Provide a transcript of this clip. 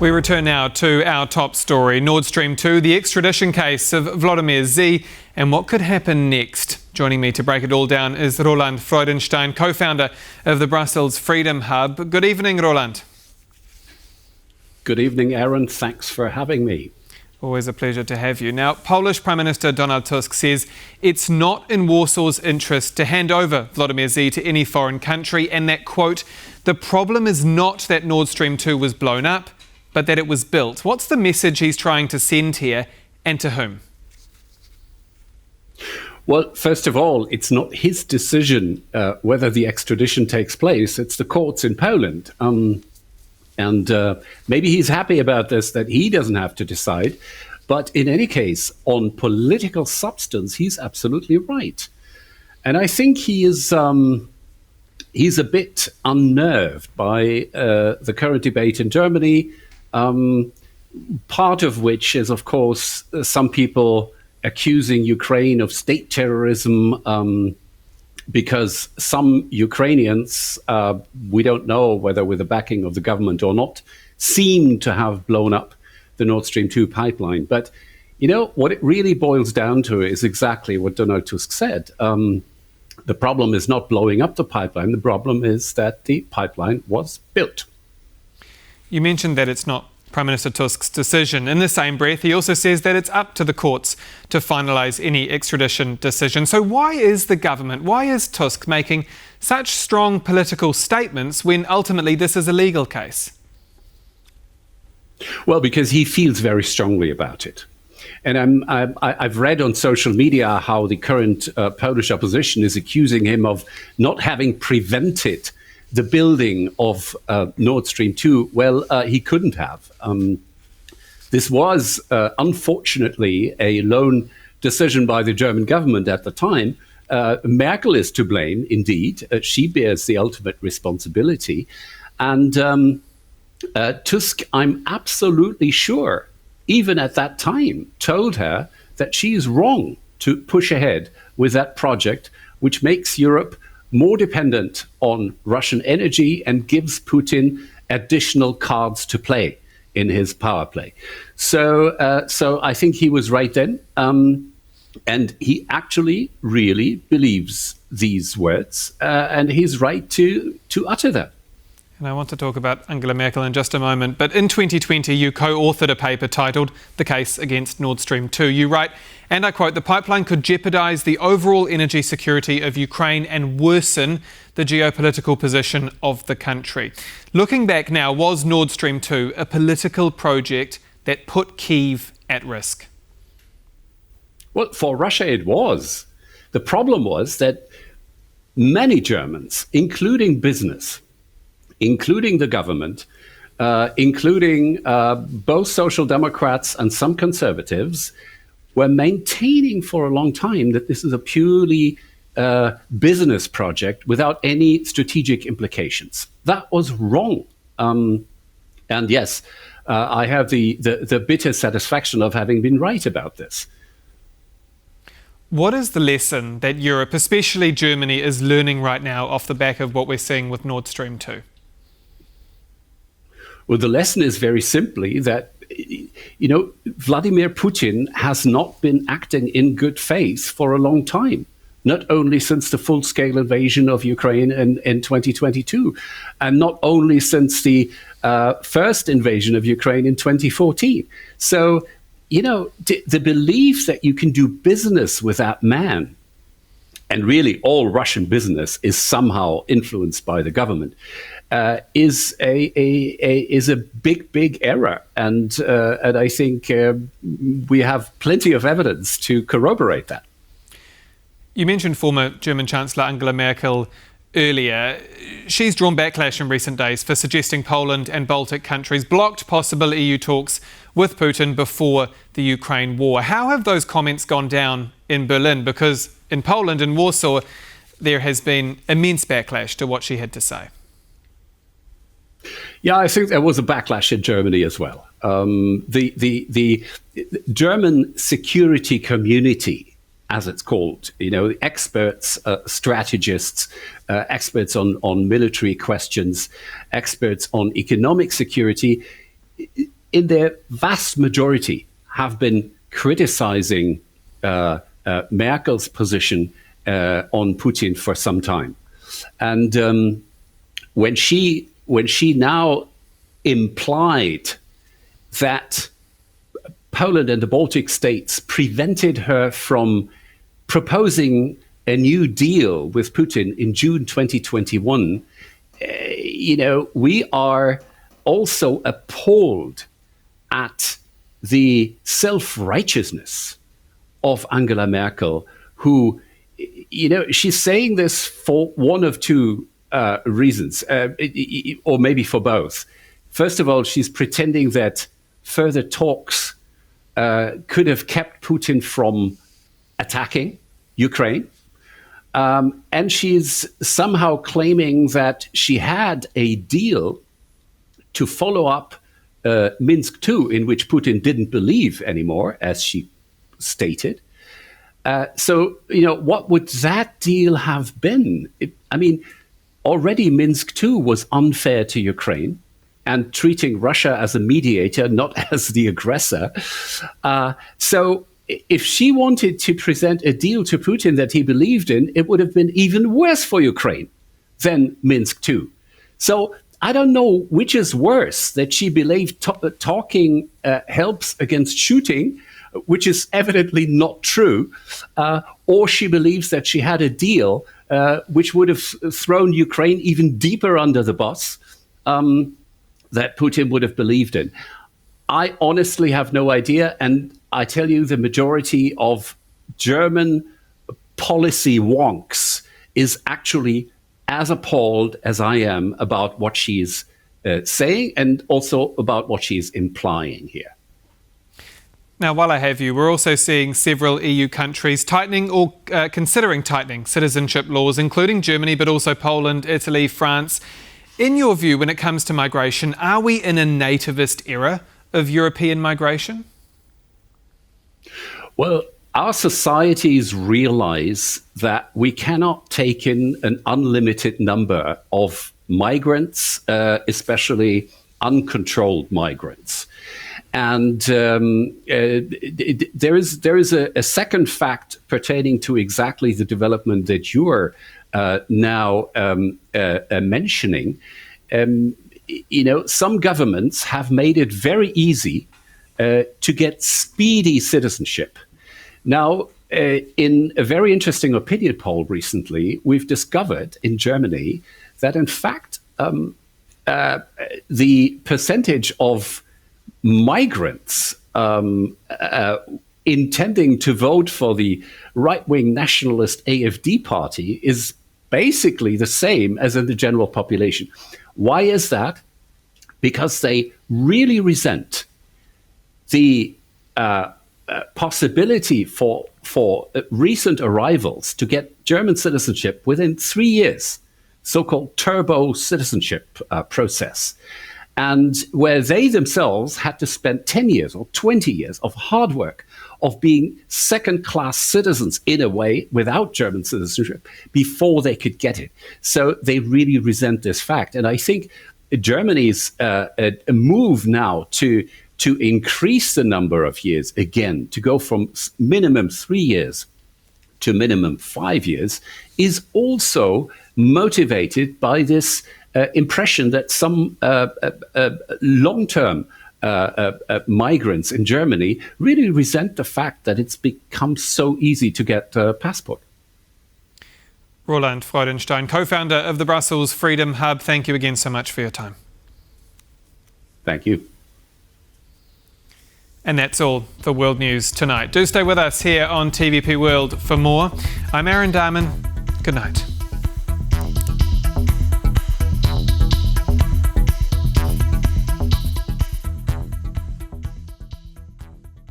We return now to our top story, Nord Stream 2, the extradition case of Volodymyr Z, and what could happen next. Joining me to break it all down is Roland Freudenstein, co-founder of the Brussels Freedom Hub. Good evening, Roland. Good evening, Aaron. Thanks for having me. Always a pleasure to have you. Now, Polish Prime Minister Donald Tusk says it's not in Warsaw's interest to hand over Volodymyr Z to any foreign country, and that, quote, the problem is not that Nord Stream 2 was blown up, but that it was built. What's the message he's trying to send here, and to whom? Well, first of all, it's not his decision whether the extradition takes place. It's the courts in Poland. And maybe he's happy about this, that he doesn't have to decide. But in any case, on political substance, he's absolutely right. And I think he's a bit unnerved by the current debate in Germany, part of which is, of course, some people accusing Ukraine of state terrorism because some Ukrainians, we don't know whether with the backing of the government or not, seem to have blown up the Nord Stream 2 pipeline. But, you know, what it really boils down to is exactly what Donald Tusk said. The problem is not blowing up the pipeline. The problem is that the pipeline was built. You mentioned that it's not Prime Minister Tusk's decision. In the same breath, he also says that it's up to the courts to finalise any extradition decision. So why is the government, why is Tusk making such strong political statements when ultimately this is a legal case? Well, because he feels very strongly about it. And I've read on social media how the current Polish opposition is accusing him of not having prevented the building of Nord Stream 2. Well, he couldn't have. This was, unfortunately, a lone decision by the German government at the time. Merkel is to blame, indeed. She bears the ultimate responsibility. And Tusk, I'm absolutely sure, even at that time, told her that she is wrong to push ahead with that project, which makes Europe more dependent on Russian energy and gives Putin additional cards to play in his power play. So I think he was right then. And he actually really believes these words, and he's right to utter them. And I want to talk about Angela Merkel in just a moment. But in 2020, you co-authored a paper titled The Case Against Nord Stream 2. You write, and I quote, the pipeline could jeopardise the overall energy security of Ukraine and worsen the geopolitical position of the country. Looking back now, was Nord Stream 2 a political project that put Kyiv at risk? Well, for Russia, it was. The problem was that many Germans, including business, including the government, including both Social Democrats and some conservatives, were maintaining for a long time that this is a purely business project without any strategic implications. That was wrong. And yes, I have the bitter satisfaction of having been right about this. What is the lesson that Europe, especially Germany, is learning right now off the back of what we're seeing with Nord Stream 2? Well, the lesson is very simply that, you know, Vladimir Putin has not been acting in good faith for a long time, not only since the full-scale invasion of Ukraine in 2022, and not only since the first invasion of Ukraine in 2014. So, you know, the belief that you can do business with that man, and really all Russian business is somehow influenced by the government, is a big error, and I think we have plenty of evidence to corroborate that. You mentioned former German Chancellor Angela Merkel earlier. She's drawn backlash in recent days for suggesting Poland and Baltic countries blocked possible EU talks with Putin before the Ukraine war. How have those comments gone down in Berlin? Because in Poland, in Warsaw, there has been immense backlash to what she had to say. Yeah, I think there was a backlash in Germany as well. The German security community, as it's called, you know, experts, strategists, experts on military questions, experts on economic security, in their vast majority, have been criticizing Merkel's position on Putin for some time. And when she now implied that Poland and the Baltic states prevented her from proposing a new deal with Putin in June 2021, we are also appalled at the self-righteousness of Angela Merkel, who, she's saying this for one of two reasons, or maybe for both. First of all, she's pretending that further talks could have kept Putin from attacking Ukraine. And she's somehow claiming that she had a deal to follow up Minsk II, in which Putin didn't believe anymore, as she stated. So, what would that deal have been? Already Minsk II was unfair to Ukraine and treating Russia as a mediator, not as the aggressor. So if she wanted to present a deal to Putin that he believed in, it would have been even worse for Ukraine than Minsk II. So I don't know which is worse, that she believed talking helps against shooting, which is evidently not true, or she believes that she had a deal which would have thrown Ukraine even deeper under the bus, that Putin would have believed in. I honestly have no idea. And I tell you, the majority of German policy wonks is actually as appalled as I am about what she's saying, and also about what she's implying here. Now, while I have you, we're also seeing several EU countries tightening or considering tightening citizenship laws, including Germany, but also Poland, Italy, France. In your view, when it comes to migration, are we in a nativist era of European migration? Well, our societies realize that we cannot take in an unlimited number of migrants, especially uncontrolled migrants. And there is a second fact pertaining to exactly the development that you are now mentioning. Some governments have made it very easy to get speedy citizenship. Now, in a very interesting opinion poll recently, we've discovered in Germany that, in fact, the percentage of migrants intending to vote for the right-wing nationalist AfD party is basically the same as in the general population. Why is that? Because they really resent the possibility for recent arrivals to get German citizenship within 3 years, so-called turbo citizenship process, and where they themselves had to spend 10 years or 20 years of hard work of being second-class citizens in a way without German citizenship before they could get it. So they really resent this fact. And I think Germany's move now to increase the number of years again, to go from minimum 3 years to minimum 5 years, is also motivated by this impression that some long-term migrants in Germany really resent the fact that it's become so easy to get a passport. Roland Freudenstein, co-founder of the Brussels Freedom Hub, thank you again so much for your time. Thank you. And that's all for World News tonight. Do stay with us here on TVP World for more. I'm Aaron Darman. Good night.